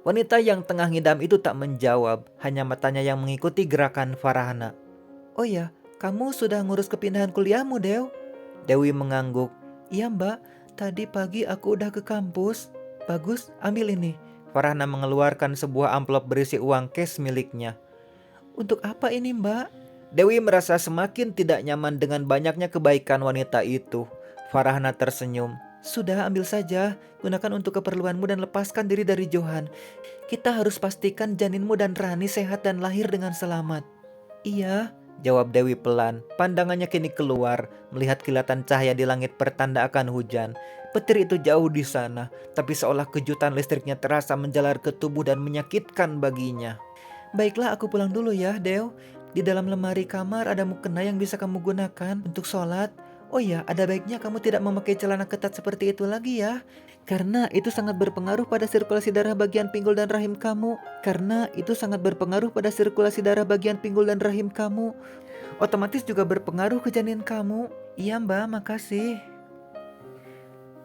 Wanita yang tengah ngidam itu tak menjawab, hanya matanya yang mengikuti gerakan Farhana. "Oh ya, kamu sudah ngurus kepindahan kuliahmu, Dew?" Dewi mengangguk. "Iya mbak, tadi pagi aku udah ke kampus." "Bagus, ambil ini." Farhana mengeluarkan sebuah amplop berisi uang cash miliknya. "Untuk apa ini mbak?" Dewi merasa semakin tidak nyaman dengan banyaknya kebaikan wanita itu. Farhana tersenyum. "Sudah, ambil saja. Gunakan untuk keperluanmu dan lepaskan diri dari Johan. Kita harus pastikan janinmu dan Rani sehat dan lahir dengan selamat." "Iya," jawab Dewi pelan. Pandangannya kini keluar, melihat kilatan cahaya di langit pertanda akan hujan. Petir itu jauh di sana, tapi seolah kejutan listriknya terasa menjalar ke tubuh dan menyakitkan baginya. "Baiklah, aku pulang dulu ya, Dew. Di dalam lemari kamar ada mukena yang bisa kamu gunakan untuk sholat. Oh ya, ada baiknya kamu tidak memakai celana ketat seperti itu lagi ya. Karena itu sangat berpengaruh pada sirkulasi darah bagian pinggul dan rahim kamu. Otomatis juga berpengaruh ke janin kamu." "Iya mbak, makasih."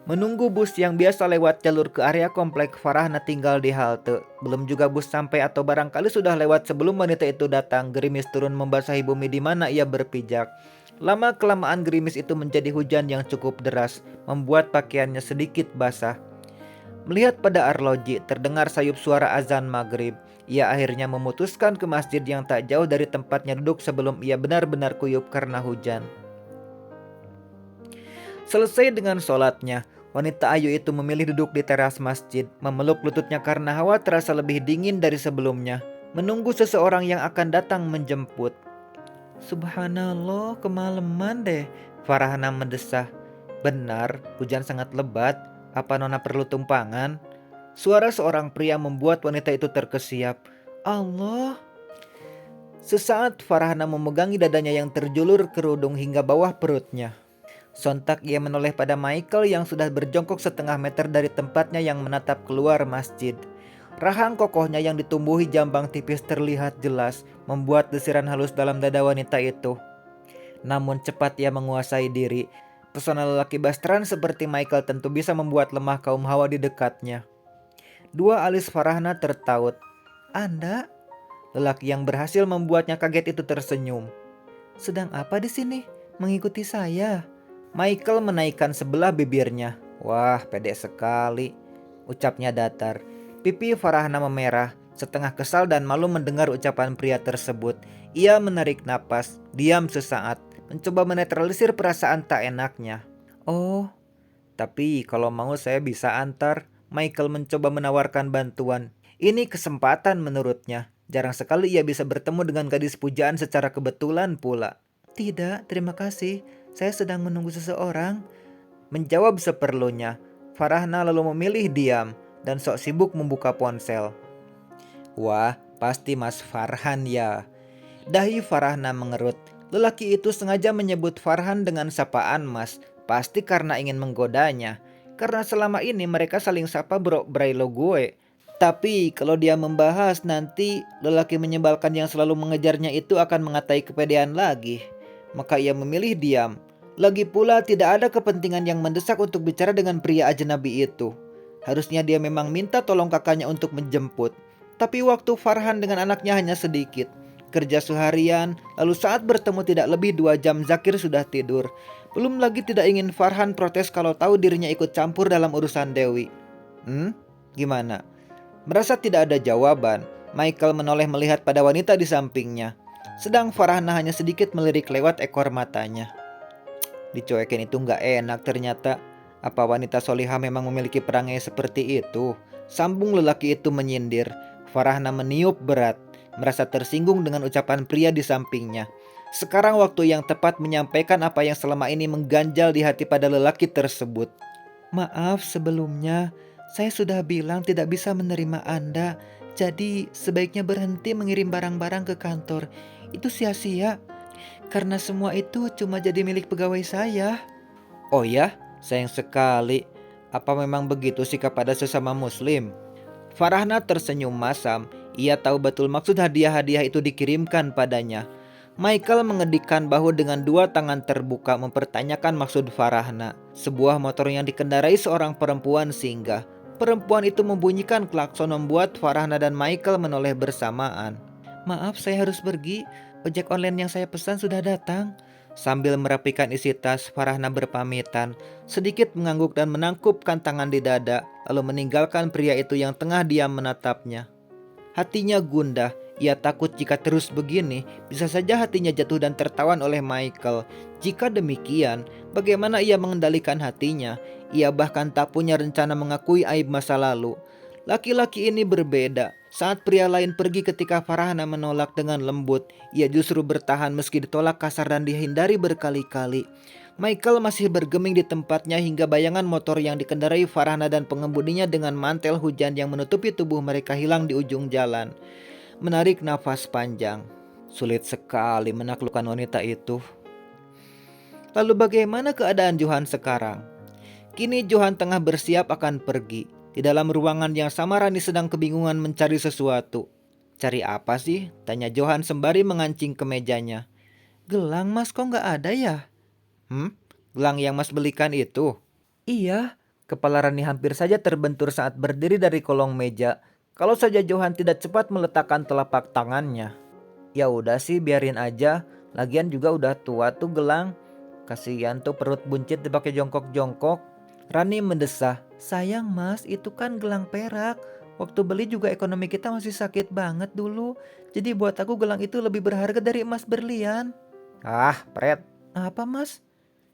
Menunggu bus yang biasa lewat jalur ke area komplek, Farhana tinggal di halte. Belum juga bus sampai atau barangkali sudah lewat sebelum wanita itu datang. Gerimis turun membasahi bumi di mana ia berpijak. Lama-kelamaan gerimis itu menjadi hujan yang cukup deras, membuat pakaiannya sedikit basah. Melihat pada arloji, terdengar sayup suara azan maghrib. Ia akhirnya memutuskan ke masjid yang tak jauh dari tempatnya duduk sebelum ia benar-benar kuyup karena hujan. Selesai dengan sholatnya, wanita ayu itu memilih duduk di teras masjid, memeluk lututnya karena hawa terasa lebih dingin dari sebelumnya, menunggu seseorang yang akan datang menjemput. "Subhanallah, kemalaman deh," Farhana mendesah. "Benar, hujan sangat lebat. Apa nona perlu tumpangan?" Suara seorang pria membuat wanita itu terkesiap. "Allah." Sesaat Farhana memegangi dadanya yang terjulur kerudung hingga bawah perutnya. Sontak ia menoleh pada Michael yang sudah berjongkok setengah meter dari tempatnya yang menatap keluar masjid. Rahang kokohnya yang ditumbuhi jambang tipis terlihat jelas, membuat desiran halus dalam dada wanita itu. Namun cepat ia menguasai diri. Pesona lelaki basteran seperti Michael tentu bisa membuat lemah kaum hawa di dekatnya. Dua alis Farhana tertaut. "Anda?" Lelaki yang berhasil membuatnya kaget itu tersenyum. "Sedang apa di sini? Mengikuti saya?" Michael menaikkan sebelah bibirnya. "Wah, pede sekali," ucapnya datar. Pipi Farhana memerah, setengah kesal dan malu mendengar ucapan pria tersebut. Ia menarik napas, diam sesaat, mencoba menetralisir perasaan tak enaknya. "Oh, tapi kalau mau saya bisa antar." Michael mencoba menawarkan bantuan. Ini kesempatan menurutnya. Jarang sekali ia bisa bertemu dengan gadis pujaan secara kebetulan pula. "Tidak, terima kasih. Saya sedang menunggu seseorang." Menjawab seperlunya. Farhana lalu memilih diam dan sok sibuk membuka ponsel. "Wah, pasti Mas Farhan ya." Dahi Farhana mengerut. Lelaki itu sengaja menyebut Farhan dengan sapaan Mas, pasti karena ingin menggodanya. Karena selama ini mereka saling sapa bro brailo gue. Tapi kalau dia membahas nanti lelaki menyebalkan yang selalu mengejarnya itu akan mengatai kepedean lagi. Maka ia memilih diam. Lagi pula tidak ada kepentingan yang mendesak untuk bicara dengan pria ajnabi itu. Harusnya dia memang minta tolong kakaknya untuk menjemput. Tapi waktu Farhan dengan anaknya hanya sedikit. Kerja seharian, lalu saat bertemu tidak lebih 2 jam Zakir sudah tidur. Belum lagi tidak ingin Farhan protes kalau tahu dirinya ikut campur dalam urusan Dewi. Gimana? Merasa tidak ada jawaban, Michael menoleh melihat pada wanita di sampingnya. Sedang Farhana hanya sedikit melirik lewat ekor matanya. Dicuekin itu nggak enak ternyata. Apa wanita solihah memang memiliki perangai seperti itu? Sambung lelaki itu menyindir. Farhana meniup berat, merasa tersinggung dengan ucapan pria di sampingnya. Sekarang waktu yang tepat menyampaikan apa yang selama ini mengganjal di hati pada lelaki tersebut. "Maaf sebelumnya, saya sudah bilang tidak bisa menerima Anda. Jadi sebaiknya berhenti mengirim barang-barang ke kantor. Itu sia-sia. Karena semua itu cuma jadi milik pegawai saya." "Oh ya, sayang sekali. Apa memang begitu sikap pada sesama muslim?" Farhana tersenyum masam. Ia tahu betul maksud hadiah-hadiah itu dikirimkan padanya. Michael mengedikkan bahu dengan 2 tangan terbuka mempertanyakan maksud Farhana. Sebuah motor yang dikendarai seorang perempuan singgah. Perempuan itu membunyikan klakson membuat Farhana dan Michael menoleh bersamaan. Maaf, saya harus pergi. Ojek online yang saya pesan sudah datang. Sambil merapikan isi tas, Farhana berpamitan, sedikit mengangguk dan menangkupkan tangan di dada, lalu meninggalkan pria itu yang tengah diam menatapnya. Hatinya gundah, ia takut jika terus begini, bisa saja hatinya jatuh dan tertawan oleh Michael. Jika demikian, bagaimana ia mengendalikan hatinya? Ia bahkan tak punya rencana mengakui aib masa lalu. Laki-laki ini berbeda. Saat pria lain pergi ketika Farhana menolak dengan lembut, ia justru bertahan meski ditolak kasar dan dihindari berkali-kali. Michael masih bergeming di tempatnya hingga bayangan motor yang dikendarai Farhana dan pengemudinya dengan mantel hujan yang menutupi tubuh mereka hilang di ujung jalan. Menarik nafas panjang. Sulit sekali menaklukkan wanita itu. Lalu bagaimana keadaan Johan sekarang? Kini Johan tengah bersiap akan pergi. Di dalam ruangan yang sama Rani sedang kebingungan mencari sesuatu. Cari apa sih? Tanya Johan sembari mengancing ke mejanya. Gelang mas kok nggak ada ya? Gelang yang mas belikan itu? Iya. Kepala Rani hampir saja terbentur saat berdiri dari kolong meja. Kalau saja Johan tidak cepat meletakkan telapak tangannya. Ya udah sih biarin aja. Lagian juga udah tua tuh gelang. Kasihan tuh perut buncit dipakai jongkok-jongkok. Rani mendesah. Sayang mas, itu kan gelang perak. Waktu beli juga ekonomi kita masih sakit banget dulu. Jadi buat aku gelang itu lebih berharga dari emas berlian. Ah, pret. Apa mas?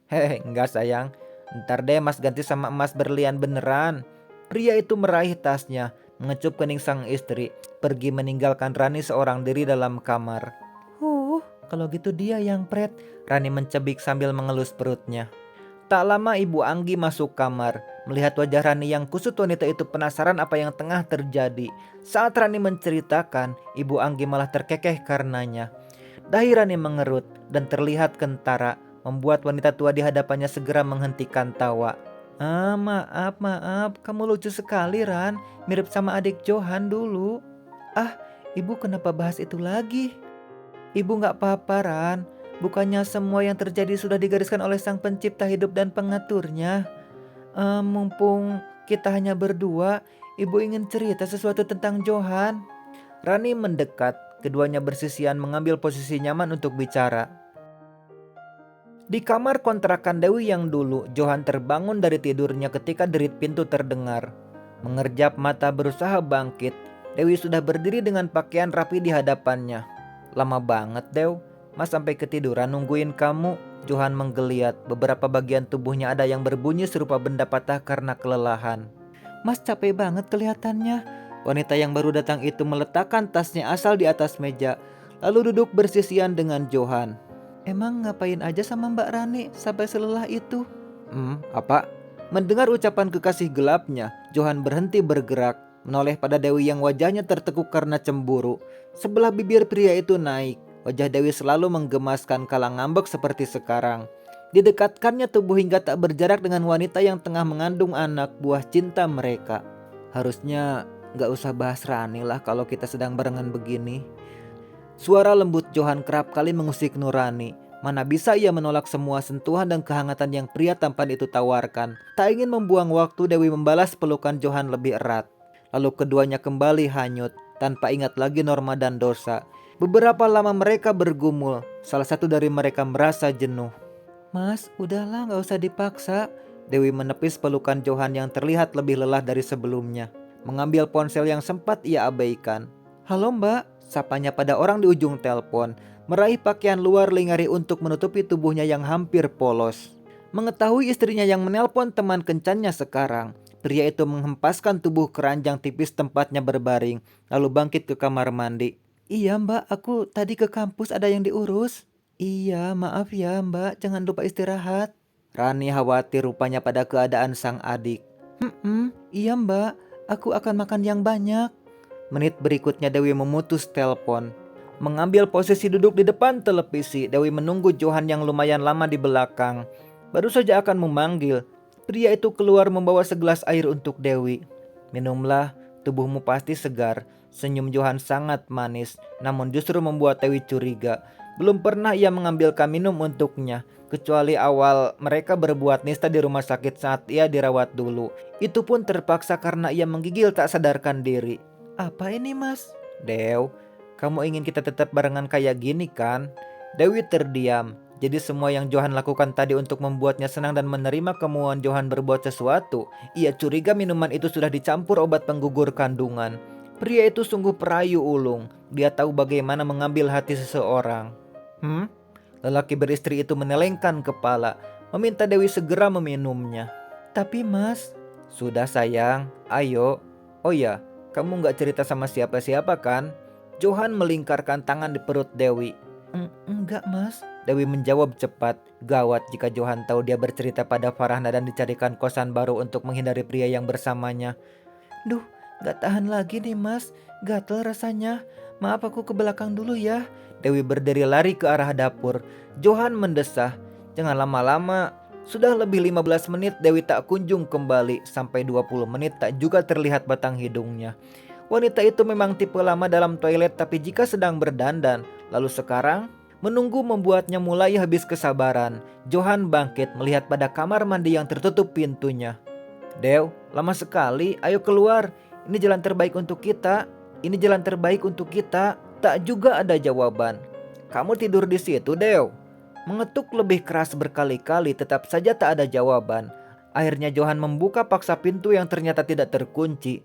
Hehe, enggak sayang. Ntar deh mas ganti sama emas berlian beneran. Pria itu meraih tasnya, mengecup kening sang istri, pergi meninggalkan Rani seorang diri dalam kamar. Kalau gitu dia yang pret. Rani mencebik sambil mengelus perutnya. Tak lama Ibu Anggi masuk kamar. Melihat wajah Rani yang kusut, wanita itu penasaran apa yang tengah terjadi. Saat Rani menceritakan, Ibu Anggi malah terkekeh karenanya. Dahi Rani mengerut dan terlihat kentara, membuat wanita tua di hadapannya segera menghentikan tawa. Maaf, kamu lucu sekali Ran, mirip sama adik Johan dulu. Ah, ibu kenapa bahas itu lagi? Ibu gak apa-apa Ran, bukannya semua yang terjadi sudah digariskan oleh sang pencipta hidup dan pengaturnya. Mumpung kita hanya berdua, ibu ingin cerita sesuatu tentang Johan. Rani mendekat, keduanya bersisian mengambil posisi nyaman untuk bicara. Di kamar kontrakan Dewi yang dulu, Johan terbangun dari tidurnya ketika derit pintu terdengar. Mengerjap mata berusaha bangkit, Dewi sudah berdiri dengan pakaian rapi di hadapannya. Lama banget Dew, mas sampai ketiduran nungguin kamu. Johan menggeliat, beberapa bagian tubuhnya ada yang berbunyi serupa benda patah karena kelelahan. Mas capek banget kelihatannya. Wanita yang baru datang itu meletakkan tasnya asal di atas meja, lalu duduk bersisian dengan Johan. Emang ngapain aja sama Mbak Rani sampai selelah itu? Apa? Mendengar ucapan kekasih gelapnya, Johan berhenti bergerak, menoleh pada Dewi yang wajahnya tertekuk karena cemburu. Sebelah bibir pria itu naik, wajah Dewi selalu menggemaskan kala ngambek seperti sekarang. Didekatkannya tubuh hingga tak berjarak dengan wanita yang tengah mengandung anak buah cinta mereka. Harusnya gak usah bahas Rani lah kalau kita sedang barengan begini. Suara lembut Johan kerap kali mengusik nurani. Mana bisa ia menolak semua sentuhan dan kehangatan yang pria tampan itu tawarkan. Tak ingin membuang waktu, Dewi membalas pelukan Johan lebih erat. Lalu keduanya kembali hanyut, tanpa ingat lagi norma dan dosa. Beberapa lama mereka bergumul, salah satu dari mereka merasa jenuh. Mas, udahlah gak usah dipaksa. Dewi menepis pelukan Johan yang terlihat lebih lelah dari sebelumnya. Mengambil ponsel yang sempat ia abaikan. Halo mbak, sapanya pada orang di ujung telepon. Meraih pakaian luar lingari untuk menutupi tubuhnya yang hampir polos. Mengetahui istrinya yang menelpon teman kencannya sekarang, pria itu menghempaskan tubuh keranjang tipis tempatnya berbaring, lalu bangkit ke kamar mandi. Iya mbak, aku tadi ke kampus ada yang diurus. Iya, maaf ya mbak, jangan lupa istirahat. Rani khawatir rupanya pada keadaan sang adik. Iya mbak, aku akan makan yang banyak. Menit berikutnya Dewi memutus telepon. Mengambil posisi duduk di depan televisi, Dewi menunggu Johan yang lumayan lama di belakang. Baru saja akan memanggil, pria itu keluar membawa segelas air untuk Dewi. Minumlah, tubuhmu pasti segar. Senyum Johan sangat manis, namun justru membuat Dewi curiga. Belum pernah ia mengambilkan minum untuknya, kecuali awal mereka berbuat nista di rumah sakit saat ia dirawat dulu. Itu pun terpaksa karena ia menggigil tak sadarkan diri. Apa ini mas? Dew, kamu ingin kita tetap barengan kayak gini kan? Dewi terdiam. Jadi semua yang Johan lakukan tadi untuk membuatnya senang dan menerima kemauan Johan berbuat sesuatu. Ia curiga minuman itu sudah dicampur obat penggugur kandungan. Pria itu sungguh perayu ulung. Dia tahu bagaimana mengambil hati seseorang. Lelaki beristri itu menelengkan kepala, meminta Dewi segera meminumnya. Tapi mas, sudah sayang, ayo. Oh ya, kamu gak cerita sama siapa-siapa kan? Johan melingkarkan tangan di perut Dewi. Enggak mas, Dewi menjawab cepat. Gawat jika Johan tahu dia bercerita pada Farhana dan dicarikan kosan baru untuk menghindari pria yang bersamanya. Duh, gak tahan lagi nih mas, gatel rasanya. Maaf aku ke belakang dulu ya. Dewi berdiri lari ke arah dapur. Johan mendesah, jangan lama-lama. Sudah lebih 15 menit Dewi tak kunjung kembali. Sampai 20 menit tak juga terlihat batang hidungnya. Wanita itu memang tipe lama dalam toilet, tapi jika sedang berdandan. Lalu sekarang, menunggu membuatnya mulai habis kesabaran. Johan bangkit melihat pada kamar mandi yang tertutup pintunya. Dew, lama sekali, ayo keluar. Ini jalan terbaik untuk kita. Ini jalan terbaik untuk kita. Tak juga ada jawaban. Kamu tidur di situ, Dew. Mengetuk lebih keras berkali-kali, tetap saja tak ada jawaban. Akhirnya Johan membuka paksa pintu yang ternyata tidak terkunci.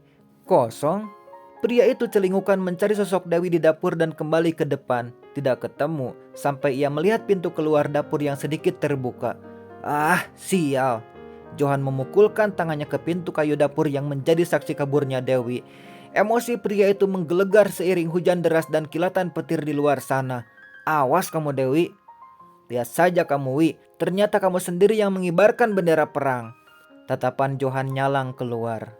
Kosong. Pria itu celingukan mencari sosok Dewi di dapur dan kembali ke depan. Tidak ketemu, sampai ia melihat pintu keluar dapur yang sedikit terbuka. Ah, sial. Johan memukulkan tangannya ke pintu kayu dapur yang menjadi saksi kaburnya Dewi. Emosi pria itu menggelegar seiring hujan deras dan kilatan petir di luar sana. Awas kamu Dewi. Lihat saja kamu Wi, ternyata kamu sendiri yang mengibarkan bendera perang. Tatapan Johan nyalang keluar.